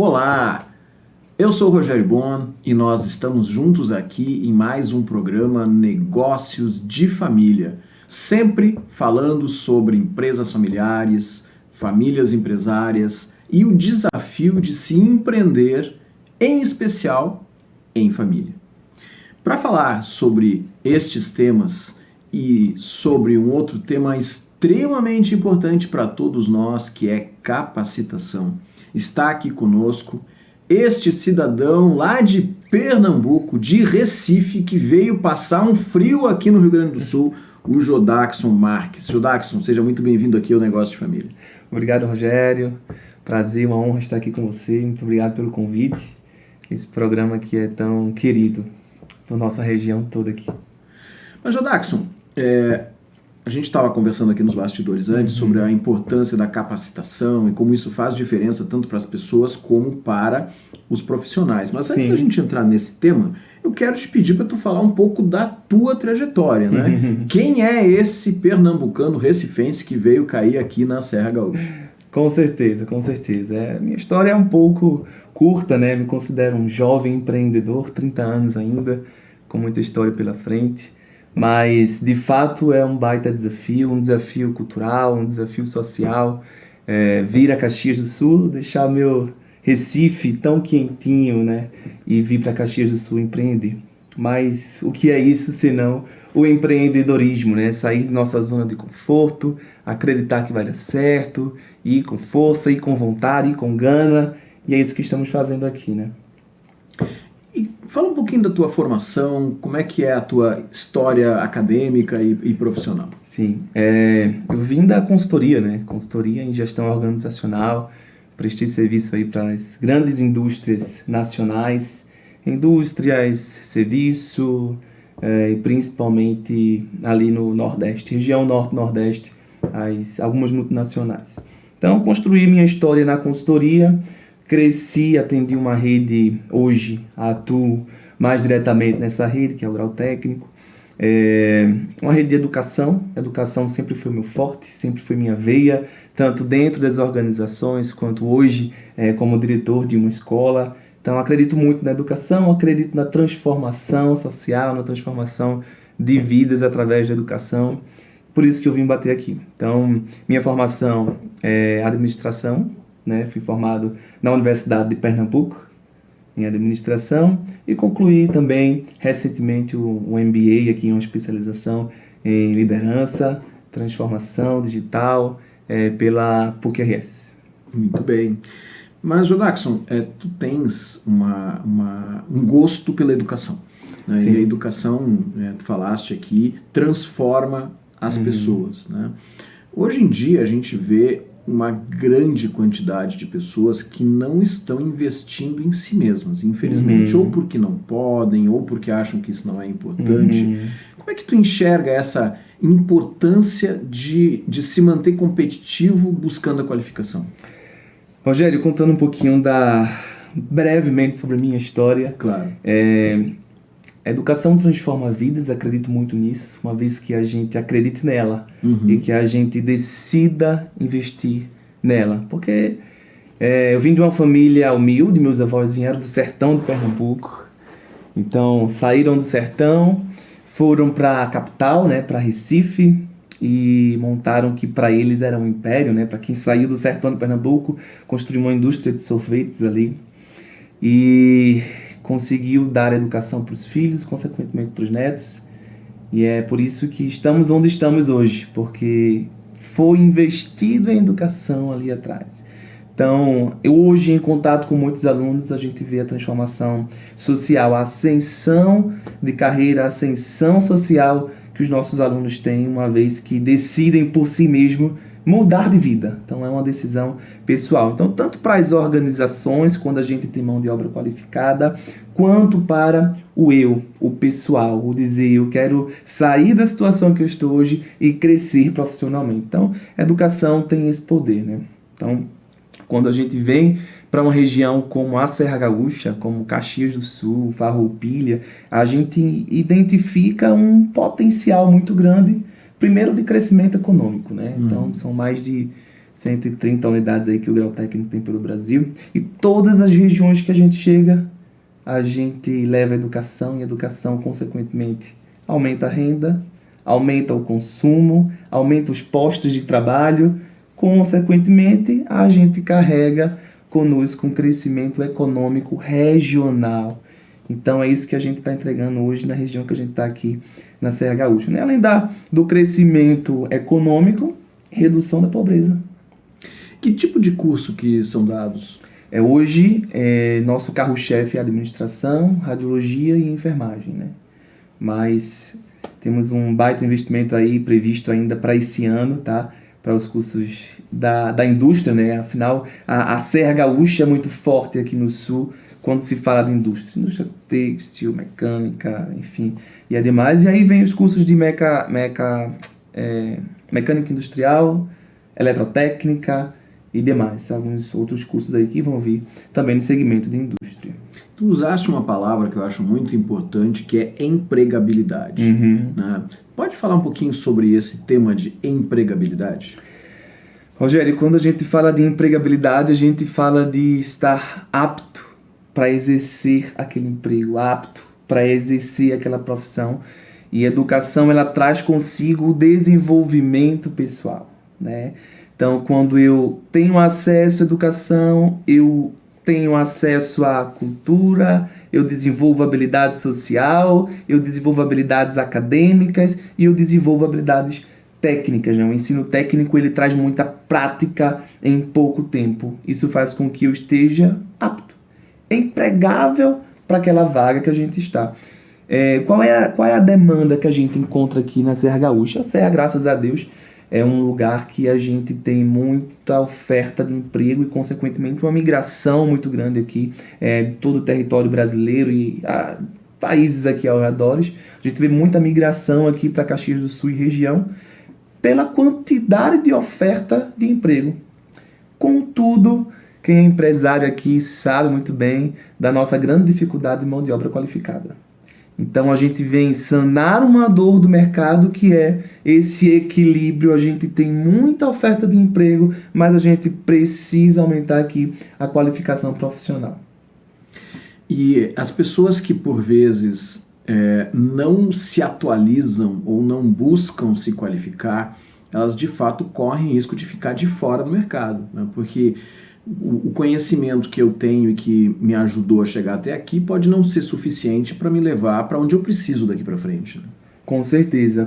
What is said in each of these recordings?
Olá, eu sou o Rogério Bon e nós estamos juntos aqui em mais um programa Negócios de Família, sempre falando sobre empresas familiares, famílias empresárias e o desafio de se empreender, em especial em família. Para falar sobre estes temas e sobre um outro tema extremamente importante para todos nós, que é capacitação, está aqui conosco este cidadão lá de Pernambuco, de Recife, que veio passar um frio aqui no Rio Grande do Sul, o Jodaxson Marques. Jodaxson, seja muito bem-vindo aqui ao Negócio de Família. Obrigado, Rogério. Prazer, uma honra estar aqui com você. Muito obrigado pelo convite. Esse programa que é tão querido por nossa região toda aqui. Mas, Jodaxson, a gente estava conversando aqui nos bastidores antes sobre a importância da capacitação e como isso faz diferença tanto para as pessoas como para os profissionais. Mas antes da gente entrar nesse tema, eu quero te pedir para tu falar um pouco da tua trajetória, né? Quem é esse pernambucano recifense que veio cair aqui na Serra Gaúcha? Com certeza, com certeza. Minha história é um pouco curta, né? Me considero um jovem empreendedor, 30 anos ainda, com muita história pela frente. Mas, de fato, é um baita desafio, um desafio cultural, um desafio social. Vir a Caxias do Sul, deixar meu Recife tão quentinho, né? E vir para Caxias do Sul empreender. Mas o que é isso senão o empreendedorismo, né? Sair da nossa zona de conforto, acreditar que vai dar certo, ir com força, ir com vontade, ir com gana. E é isso que estamos fazendo aqui, né? E fala um pouquinho da tua formação, como é que é a tua história acadêmica e profissional? Sim, eu vim da consultoria, né? Consultoria em gestão organizacional, prestei serviço aí para as grandes indústrias nacionais, indústrias, serviço, e principalmente ali no Nordeste, região Norte-Nordeste, algumas multinacionais. Então, construí minha história na consultoria, cresci, atendi uma rede, hoje atuo mais diretamente nessa rede, que é o Grau Técnico. Uma rede de educação sempre foi meu forte, sempre foi minha veia, tanto dentro das organizações, quanto hoje como diretor de uma escola. Então, acredito muito na educação, acredito na transformação social, na transformação de vidas através da educação. Por isso que eu vim bater aqui. Então, minha formação é administração, né? Fui formado na Universidade de Pernambuco, em administração, e concluí também recentemente o MBA, aqui uma especialização em liderança, transformação digital, pela PUC-RS. Muito bem. Mas, Jodaxson, tu tens um gosto pela educação, né? E a educação, tu falaste aqui, transforma as pessoas, né? Hoje em dia a gente vê uma grande quantidade de pessoas que não estão investindo em si mesmas, infelizmente, ou porque não podem, ou porque acham que isso não é importante. Como é que tu enxerga essa importância de se manter competitivo buscando a qualificação? Rogério, contando um pouquinho brevemente sobre a minha história. Claro. A educação transforma vidas, acredito muito nisso, uma vez que a gente acredite nela e que a gente decida investir nela. Porque eu vim de uma família humilde, meus avós vieram do sertão de Pernambuco, então saíram do sertão, foram para a capital, né, para Recife, e montaram que para eles era um império, né, para quem saiu do sertão de Pernambuco, construiu uma indústria de sorvetes ali. E conseguiu dar educação para os filhos, consequentemente para os netos, e é por isso que estamos onde estamos hoje, porque foi investido em educação ali atrás. Então, hoje, em contato com muitos alunos, a gente vê a transformação social, a ascensão de carreira, a ascensão social que os nossos alunos têm, uma vez que decidem por si mesmos mudar de vida. Então é uma decisão pessoal. Então, tanto para as organizações, quando a gente tem mão de obra qualificada, quanto para o pessoal, o dizer, eu quero sair da situação que eu estou hoje e crescer profissionalmente. Então, a educação tem esse poder, né? Então, quando a gente vem para uma região como a Serra Gaúcha, como Caxias do Sul, Farroupilha, a gente identifica um potencial muito grande, primeiro de crescimento econômico, né? Então, são mais de 130 unidades aí que o Grau Técnico tem pelo Brasil. E todas as regiões que a gente chega, a gente leva educação, e educação, consequentemente, aumenta a renda, aumenta o consumo, aumenta os postos de trabalho, consequentemente, a gente carrega conosco um crescimento econômico regional. Então é isso que a gente está entregando hoje na região que a gente está aqui, na Serra Gaúcha, né? Além do crescimento econômico, redução da pobreza. Que tipo de curso que são dados? Hoje, nosso carro-chefe é administração, radiologia e enfermagem, né? Mas temos um baita investimento aí previsto ainda para esse ano, tá? Para os cursos da indústria, né? Afinal, a Serra Gaúcha é muito forte aqui no sul quando se fala de indústria têxtil, mecânica, enfim, e ademais. E aí vem os cursos de mecânica industrial, eletrotécnica e demais. Alguns outros cursos aí que vão vir também no segmento de indústria. Tu usaste uma palavra que eu acho muito importante, que é empregabilidade. Né? Pode falar um pouquinho sobre esse tema de empregabilidade? Rogério, quando a gente fala de empregabilidade, a gente fala de estar apto para exercer aquele emprego, apto para exercer aquela profissão. E educação, ela traz consigo o desenvolvimento pessoal, né? Então, quando eu tenho acesso à educação, eu tenho acesso à cultura, eu desenvolvo habilidade social, eu desenvolvo habilidades acadêmicas e eu desenvolvo habilidades técnicas, né? O ensino técnico, ele traz muita prática em pouco tempo. Isso faz com que eu esteja apto, empregável para aquela vaga que a gente está. Qual é a demanda que a gente encontra aqui na Serra Gaúcha? A Serra, graças a Deus, é um lugar que a gente tem muita oferta de emprego e, consequentemente, uma migração muito grande aqui de todo o território brasileiro e países aqui ao redor. A gente vê muita migração aqui para Caxias do Sul e região pela quantidade de oferta de emprego. Contudo, quem é empresário aqui sabe muito bem da nossa grande dificuldade de mão de obra qualificada. Então a gente vem sanar uma dor do mercado, que é esse equilíbrio. A gente tem muita oferta de emprego, mas a gente precisa aumentar aqui a qualificação profissional. E as pessoas que por vezes não se atualizam ou não buscam se qualificar, elas de fato correm risco de ficar de fora do mercado, né? Porque o conhecimento que eu tenho e que me ajudou a chegar até aqui pode não ser suficiente para me levar para onde eu preciso daqui para frente, né? Com certeza,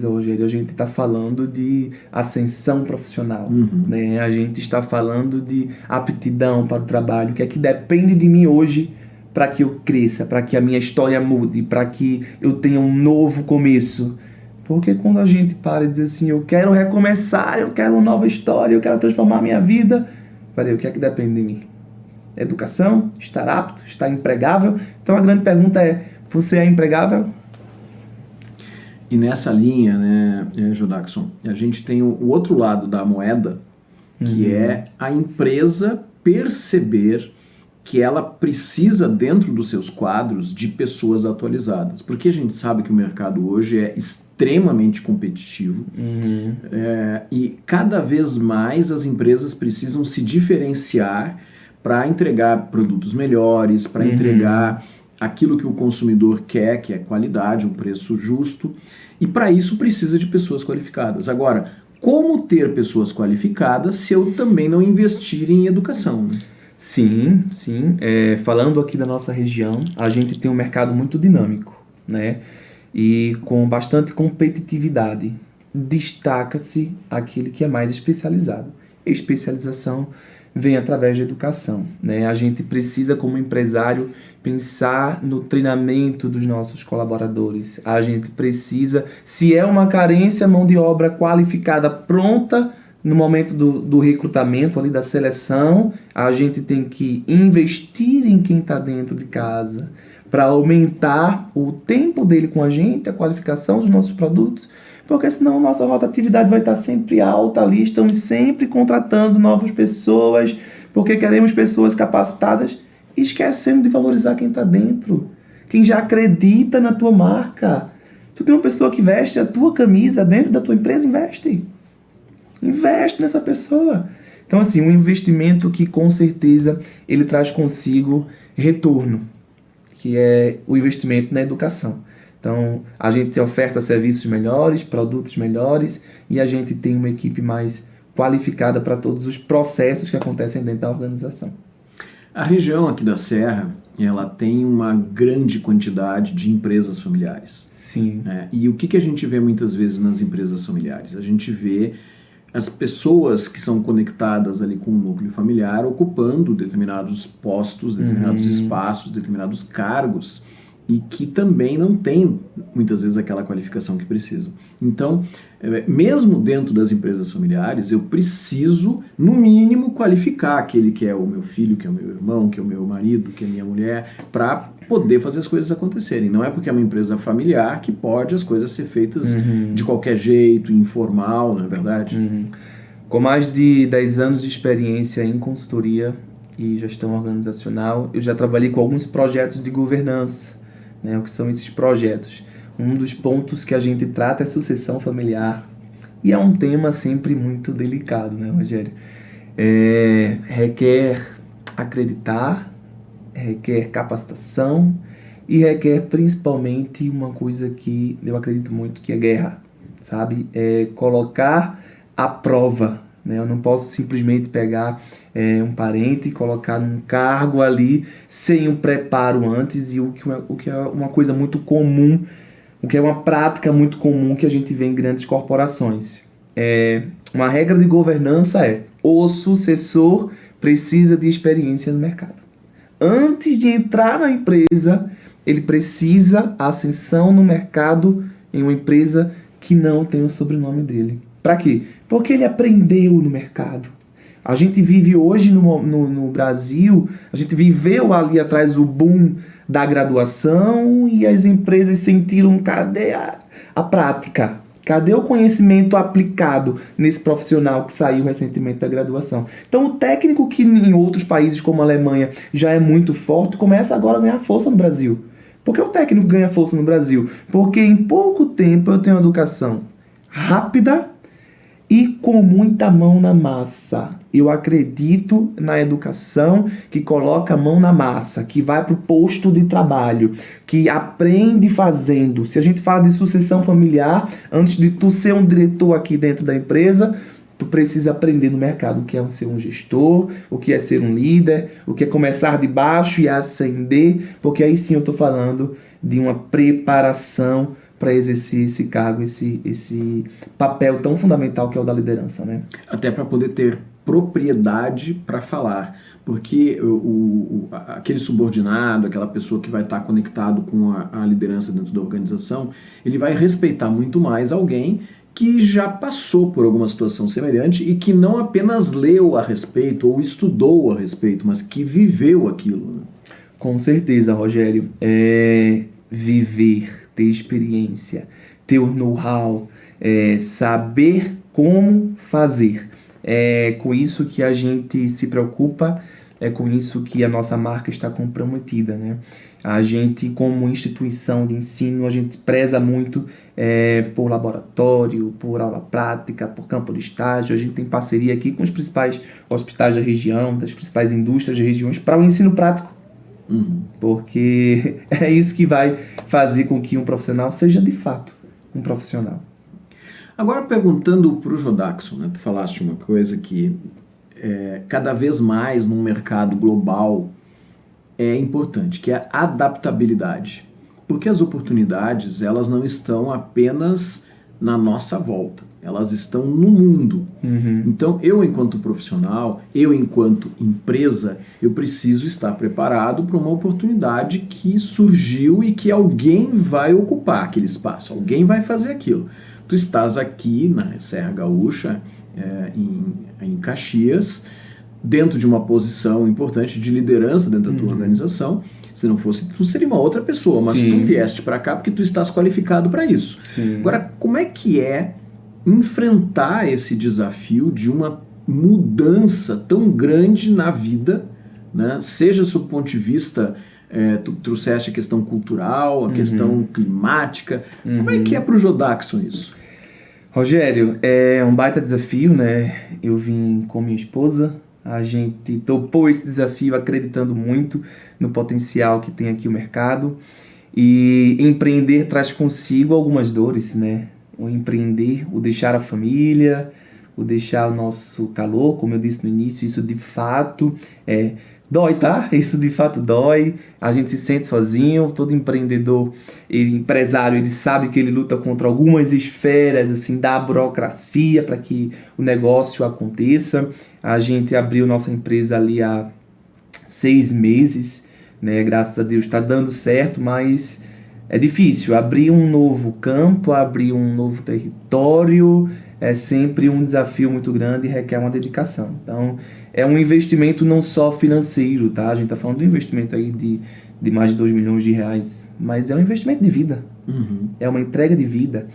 Rogério. A gente está falando de ascensão profissional, né? A gente está falando de aptidão para o trabalho, que é que depende de mim hoje para que eu cresça, para que a minha história mude, para que eu tenha um novo começo. Porque quando a gente para e diz assim, eu quero recomeçar, eu quero uma nova história, eu quero transformar a minha vida, peraí, o que é que depende de mim? Educação? Estar apto? Estar empregável? Então a grande pergunta é, você é empregável? E nessa linha, né, Jodaxson, a gente tem o outro lado da moeda, que é a empresa perceber que ela precisa, dentro dos seus quadros, de pessoas atualizadas. Porque a gente sabe que o mercado hoje é extremamente competitivo e cada vez mais as empresas precisam se diferenciar para entregar produtos melhores, para entregar aquilo que o consumidor quer, que é qualidade, um preço justo, e para isso precisa de pessoas qualificadas. Agora, como ter pessoas qualificadas se eu também não investir em educação, né? Sim. Falando aqui da nossa região, a gente tem um mercado muito dinâmico, né? E com bastante competitividade. Destaca-se aquele que é mais especializado. Especialização vem através da educação, né? A gente precisa, como empresário, pensar no treinamento dos nossos colaboradores. A gente precisa, se é uma carência, mão de obra qualificada, pronta, no momento do recrutamento, ali da seleção, a gente tem que investir em quem está dentro de casa para aumentar o tempo dele com a gente, a qualificação dos nossos produtos, porque senão nossa rotatividade vai estar sempre alta ali, estamos sempre contratando novas pessoas, porque queremos pessoas capacitadas e esquecendo de valorizar quem está dentro, quem já acredita na tua marca. Tu tem uma pessoa que veste a tua camisa dentro da tua empresa, investe. Investe nessa pessoa. Então, assim, um investimento que com certeza ele traz consigo retorno, que é o investimento na educação. Então, a gente oferta serviços melhores, produtos melhores e a gente tem uma equipe mais qualificada para todos os processos que acontecem dentro da organização. A região aqui da Serra, ela tem uma grande quantidade de empresas familiares. Sim. E o que a gente vê muitas vezes nas empresas familiares? A gente vê as pessoas que são conectadas ali com o núcleo familiar ocupando determinados postos, determinados espaços, determinados cargos e que também não têm muitas vezes aquela qualificação que precisam. Então, mesmo dentro das empresas familiares, eu preciso, no mínimo, qualificar aquele que é o meu filho, que é o meu irmão, que é o meu marido, que é a minha mulher, para poder fazer as coisas acontecerem. Não é porque é uma empresa familiar que pode as coisas ser feitas de qualquer jeito, informal, não é verdade? Com mais de 10 anos de experiência em consultoria e gestão organizacional, eu já trabalhei com alguns projetos de governança. O que são esses projetos? Um dos pontos que a gente trata é sucessão familiar. E é um tema sempre muito delicado, né, Rogério? Requer acreditar, requer capacitação e requer principalmente uma coisa que eu acredito muito, que é guerra, sabe? É colocar à prova, né? Eu não posso simplesmente pegar um parente e colocar num cargo ali sem um preparo antes, e o que é uma coisa muito comum, o que é uma prática muito comum que a gente vê em grandes corporações. Uma regra de governança o sucessor precisa de experiência no mercado. Antes de entrar na empresa, ele precisa ascensão no mercado em uma empresa que não tem o sobrenome dele. Para quê? Porque ele aprendeu no mercado. A gente vive hoje no Brasil, a gente viveu ali atrás o boom da graduação e as empresas sentiram cadê a prática? Cadê o conhecimento aplicado nesse profissional que saiu recentemente da graduação? Então o técnico que em outros países como a Alemanha já é muito forte, começa agora a ganhar força no Brasil. Por que o técnico ganha força no Brasil? Porque em pouco tempo eu tenho uma educação rápida e com muita mão na massa. Eu acredito na educação que coloca a mão na massa, que vai para o posto de trabalho, que aprende fazendo. Se a gente fala de sucessão familiar, antes de tu ser um diretor aqui dentro da empresa, tu precisa aprender no mercado o que é ser um gestor, o que é ser um líder, o que é começar de baixo e ascender, porque aí sim eu estou falando de uma preparação para exercer esse cargo, esse papel tão fundamental que é o da liderança, né? Até para poder ter propriedade para falar, porque aquele subordinado, aquela pessoa que vai estar conectado com a liderança dentro da organização, ele vai respeitar muito mais alguém que já passou por alguma situação semelhante e que não apenas leu a respeito ou estudou a respeito, mas que viveu aquilo. Né? Com certeza, Rogério. Viver, ter experiência, ter o know-how, saber como fazer. É com isso que a gente se preocupa, é com isso que a nossa marca está comprometida, né? A gente, como instituição de ensino, a gente preza muito por laboratório, por aula prática, por campo de estágio. A gente tem parceria aqui com os principais hospitais da região, das principais indústrias das regiões, para o ensino prático. Porque é isso que vai fazer com que um profissional seja de fato um profissional. Agora perguntando para o Jodaxson, né? Tu falaste uma coisa que cada vez mais num mercado global é importante, que é a adaptabilidade. Porque as oportunidades, elas não estão apenas na nossa volta, elas estão no mundo. Então, eu enquanto profissional, eu enquanto empresa, eu preciso estar preparado para uma oportunidade que surgiu e que alguém vai ocupar aquele espaço, alguém vai fazer aquilo. Tu estás aqui na Serra Gaúcha, em Caxias, dentro de uma posição importante de liderança dentro da tua organização. Se não fosse, tu seria uma outra pessoa, mas tu vieste para cá porque tu estás qualificado para isso. Agora, como é que é enfrentar esse desafio de uma mudança tão grande na vida, né? Seja sob o ponto de vista, tu trouxeste a questão cultural, a questão climática, como é que é para o Jodaxson isso? Rogério, é um baita desafio, né? Eu vim com minha esposa, a gente topou esse desafio acreditando muito no potencial que tem aqui o mercado. E empreender traz consigo algumas dores, né? O empreender, o deixar a família, o deixar o nosso calor, como eu disse no início, isso de fato dói, tá? Isso de fato dói. A gente se sente sozinho. Todo empreendedor, empresário, ele sabe que ele luta contra algumas esferas assim da burocracia para que o negócio aconteça. A gente abriu nossa empresa ali há 6 meses, né? Graças a Deus está dando certo, mas é difícil. Abrir um novo campo, abrir um novo território é sempre um desafio muito grande e requer uma dedicação. Então, é um investimento não só financeiro, tá? A gente está falando de um investimento aí de mais de 2 milhões de reais, mas é um investimento de vida. É uma entrega de vida.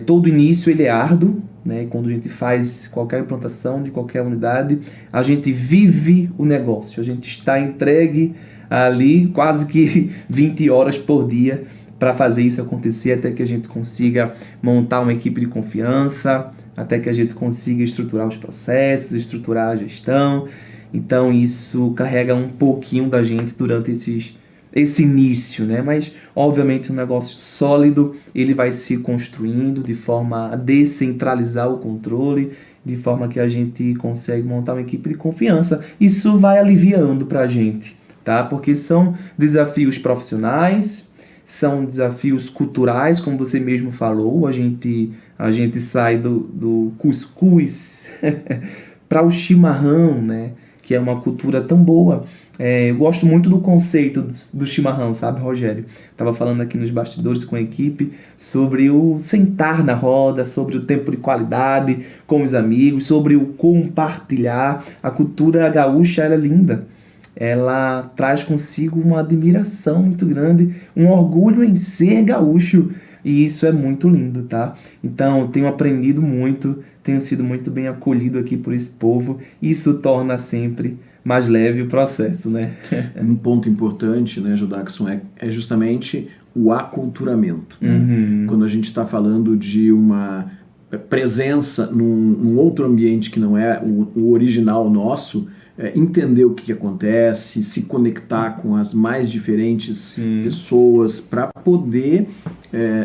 Todo início ele é árduo, né? Quando a gente faz qualquer implantação de qualquer unidade, a gente vive o negócio, a gente está entregue ali quase que 20 horas por dia para fazer isso acontecer, até que a gente consiga montar uma equipe de confiança, até que a gente consiga estruturar os processos, estruturar a gestão. Então isso carrega um pouquinho da gente durante esse início, né? Mas obviamente um negócio sólido, ele vai se construindo de forma a descentralizar o controle, de forma que a gente consegue montar uma equipe de confiança. Isso vai aliviando para a gente, tá? Porque são desafios profissionais, são desafios culturais, como você mesmo falou. A gente sai do cuscuz para o chimarrão, né? Que é uma cultura tão boa. Eu gosto muito do conceito do chimarrão, sabe, Rogério? Estava falando aqui nos bastidores com a equipe sobre o sentar na roda, sobre o tempo de qualidade com os amigos, sobre o compartilhar. A cultura gaúcha, ela é linda. Ela traz consigo uma admiração muito grande, um orgulho em ser gaúcho. E isso é muito lindo, tá? Então, eu tenho aprendido muito, tenho sido muito bem acolhido aqui por esse povo. Isso torna sempre mais leve o processo, né? Um ponto importante, né, Judakson, é justamente o aculturamento. Né? Quando a gente está falando de uma presença num outro ambiente que não é o original nosso, entender o que acontece, se conectar com as mais diferentes pessoas para poder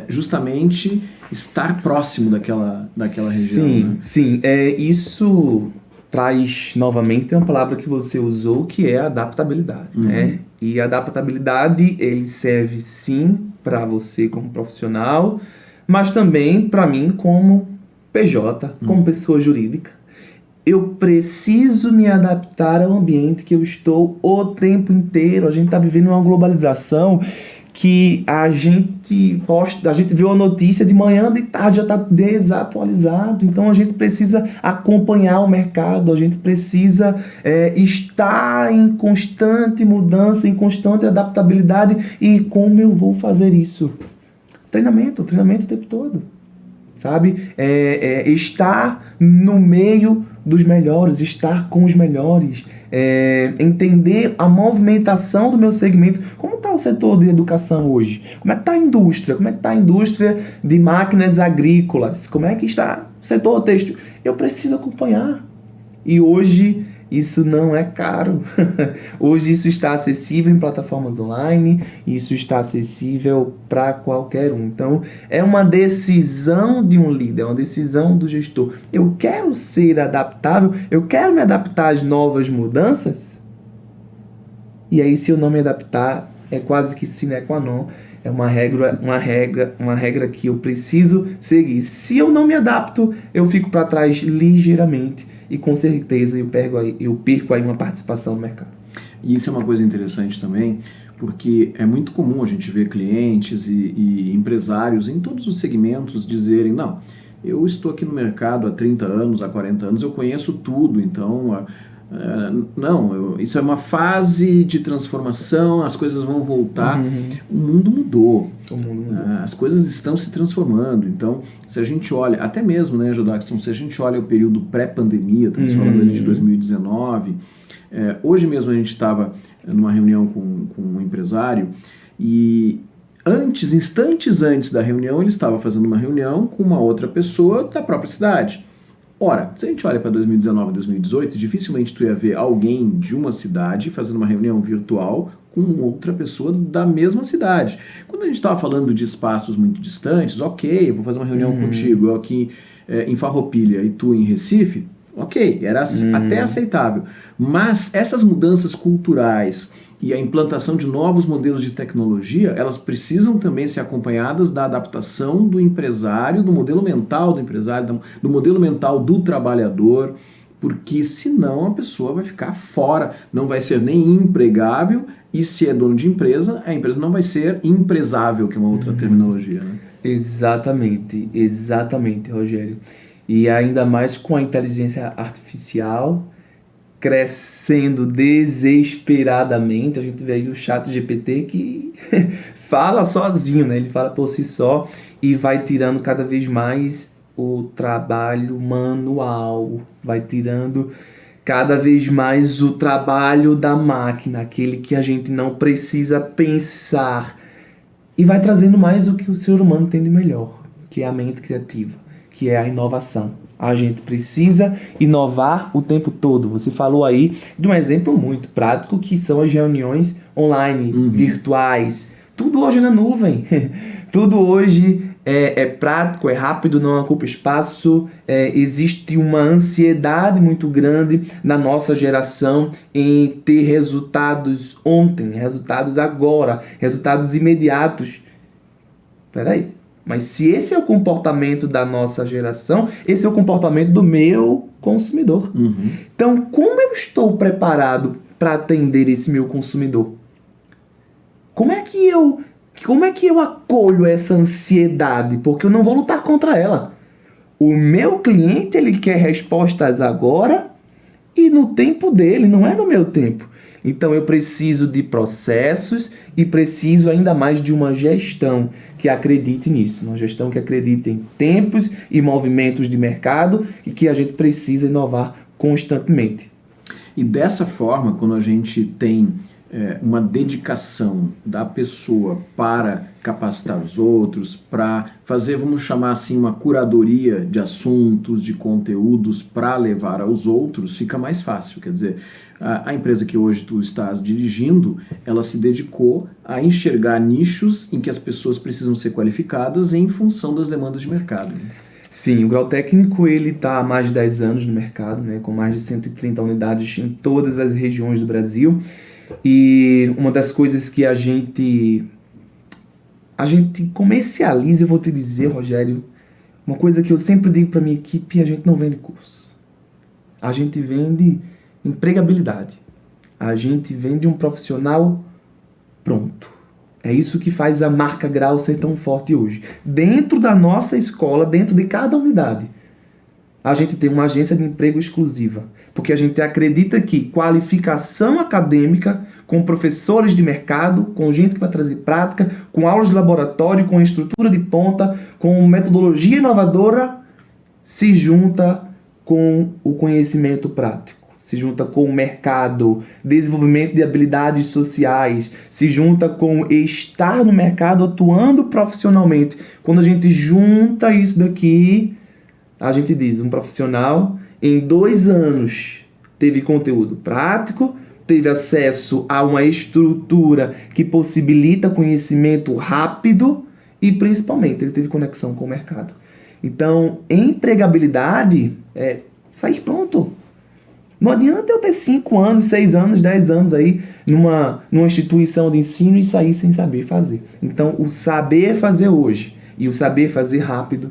justamente estar próximo daquela região. Sim, né? sim. Isso traz novamente uma palavra que você usou, que é adaptabilidade, né? E adaptabilidade, ele serve sim para você como profissional, mas também para mim como PJ, como pessoa jurídica. Eu preciso me adaptar ao ambiente que eu estou o tempo inteiro. A gente está vivendo uma globalização que a gente vê uma notícia de manhã, de tarde já está desatualizado. Então a gente precisa acompanhar o mercado, a gente precisa estar em constante mudança, em constante adaptabilidade. E como eu vou fazer isso? Treinamento o tempo todo. Sabe? Estar no meio dos melhores, estar com os melhores, entender a movimentação do meu segmento. Como está o setor de educação hoje? Como é que está a indústria? Como é que está a indústria de máquinas agrícolas? Como é que está o setor têxtil? Eu preciso acompanhar. E hoje isso não é caro. Hoje isso está acessível em plataformas online, isso está acessível para qualquer um. Então, é uma decisão de um líder, é uma decisão do gestor. Eu quero ser adaptável, eu quero me adaptar às novas mudanças. E aí, se eu não me adaptar, é quase que sine qua non. É uma regra que eu preciso seguir. Se eu não me adapto, eu fico para trás ligeiramente. E com certeza eu perco aí uma participação no mercado. E isso é uma coisa interessante também, porque é muito comum a gente ver clientes e empresários em todos os segmentos dizerem, não, eu estou aqui no mercado há 30 anos, há 40 anos, eu conheço tudo, então... isso é uma fase de transformação, as coisas vão voltar. O mundo mudou. As coisas estão se transformando. Então, se a gente olha, até mesmo, né, Judakson, se a gente olha o período pré-pandemia, estamos falando ali de 2019, hoje mesmo a gente estava numa reunião com um empresário e instantes antes da reunião, ele estava fazendo uma reunião com uma outra pessoa da própria cidade. Ora, se a gente olha para 2019 e 2018, dificilmente tu ia ver alguém de uma cidade fazendo uma reunião virtual com outra pessoa da mesma cidade. Quando a gente estava falando de espaços muito distantes, ok, eu vou fazer uma reunião contigo, eu aqui em Farroupilha e tu em Recife, ok, era até aceitável. Mas essas mudanças culturais e a implantação de novos modelos de tecnologia, elas precisam também ser acompanhadas da adaptação do empresário, do modelo mental do empresário, do modelo mental do trabalhador, porque senão a pessoa vai ficar fora, não vai ser nem empregável, e se é dono de empresa, a empresa não vai ser empresável, que é uma outra terminologia, né? Exatamente, Rogério. E ainda mais com a inteligência artificial crescendo desesperadamente. A gente vê aí o ChatGPT que fala sozinho, né? Ele fala por si só e vai tirando cada vez mais o trabalho manual, vai tirando cada vez mais o trabalho da máquina, aquele que a gente não precisa pensar, e vai trazendo mais o que o ser humano tem de melhor, que é a mente criativa, que é a inovação. A gente precisa inovar o tempo todo. Você falou aí de um exemplo muito prático, que são as reuniões online, virtuais. Tudo hoje na nuvem. Tudo hoje é prático, é rápido, não ocupa espaço. Existe uma ansiedade muito grande na nossa geração em ter resultados ontem, resultados agora, resultados imediatos. Peraí. Mas se esse é o comportamento da nossa geração, esse é o comportamento do meu consumidor. Então, como eu estou preparado para atender esse meu consumidor? Como é que eu acolho essa ansiedade? Porque eu não vou lutar contra ela. O meu cliente, ele quer respostas agora e no tempo dele, não é no meu tempo. Então eu preciso de processos e preciso ainda mais de uma gestão que acredite nisso. Uma gestão que acredite em tempos e movimentos de mercado e que a gente precisa inovar constantemente. E dessa forma, quando a gente tem uma dedicação da pessoa para capacitar os outros, para fazer, vamos chamar assim, uma curadoria de assuntos, de conteúdos para levar aos outros, fica mais fácil. Quer dizer, a empresa que hoje tu estás dirigindo, ela se dedicou a enxergar nichos em que as pessoas precisam ser qualificadas em função das demandas de mercado. Sim, o Grau Técnico está há mais de 10 anos no mercado, né, com mais de 130 unidades em todas as regiões do Brasil. E uma das coisas que a gente comercializa, eu vou te dizer, Rogério, uma coisa que eu sempre digo para minha equipe: a gente não vende curso. A gente vende empregabilidade. A gente vende um profissional pronto. É isso que faz a marca Grau ser tão forte hoje. Dentro da nossa escola, dentro de cada unidade, a gente tem uma agência de emprego exclusiva, porque a gente acredita que qualificação acadêmica, com professores de mercado, com gente que vai trazer prática, com aulas de laboratório, com estrutura de ponta, com metodologia inovadora, se junta com o conhecimento prático, se junta com o mercado, desenvolvimento de habilidades sociais, se junta com estar no mercado atuando profissionalmente. Quando a gente junta isso daqui, a gente diz, um profissional em 2 anos teve conteúdo prático, teve acesso a uma estrutura que possibilita conhecimento rápido e, principalmente, ele teve conexão com o mercado. Então, empregabilidade é sair pronto. Não adianta eu ter 5 anos, 6 anos, 10 anos aí numa instituição de ensino e sair sem saber fazer. Então, o saber fazer hoje e o saber fazer rápido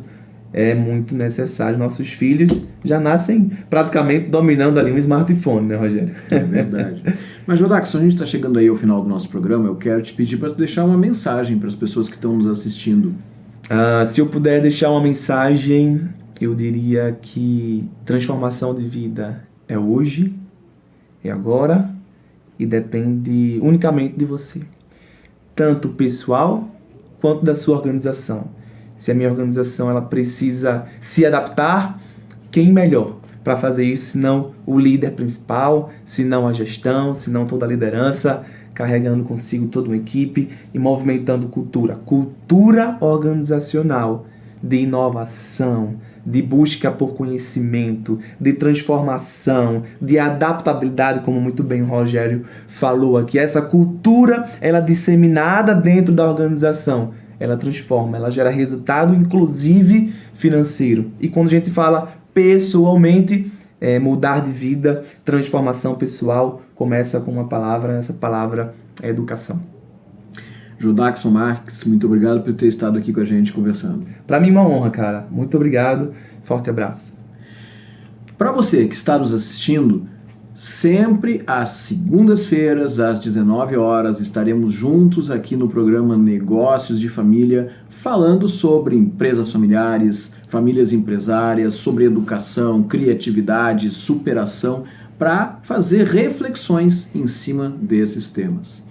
é muito necessário. Nossos filhos já nascem praticamente dominando ali um smartphone, né, Rogério? É verdade. Mas, Jodax, a gente está chegando aí ao final do nosso programa. Eu quero te pedir para deixar uma mensagem para as pessoas que estão nos assistindo. Se eu puder deixar uma mensagem, eu diria que transformação de vida é hoje, é agora e depende unicamente de você. Tanto pessoal quanto da sua organização. Se a minha organização ela precisa se adaptar, quem melhor para fazer isso, senão o líder principal, senão a gestão, senão toda a liderança, carregando consigo toda uma equipe e movimentando cultura organizacional de inovação, de busca por conhecimento, de transformação, de adaptabilidade, como muito bem o Rogério falou aqui. Essa cultura, ela é disseminada dentro da organização, ela transforma, ela gera resultado, inclusive financeiro. E quando a gente fala pessoalmente, mudar de vida, transformação pessoal, começa com uma palavra, essa palavra é educação. Jodaquson Marques, muito obrigado por ter estado aqui com a gente conversando. Para mim, uma honra, cara. Muito obrigado. Forte abraço. Para você que está nos assistindo, sempre às segundas-feiras, às 19 horas, estaremos juntos aqui no programa Negócios de Família, falando sobre empresas familiares, famílias empresárias, sobre educação, criatividade, superação, para fazer reflexões em cima desses temas.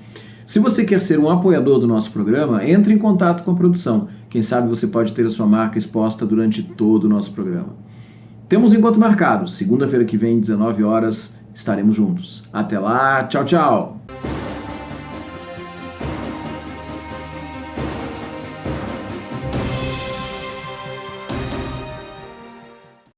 Se você quer ser um apoiador do nosso programa, entre em contato com a produção. Quem sabe você pode ter a sua marca exposta durante todo o nosso programa. Temos encontro marcado. Segunda-feira que vem, 19 horas, estaremos juntos. Até lá, tchau, tchau!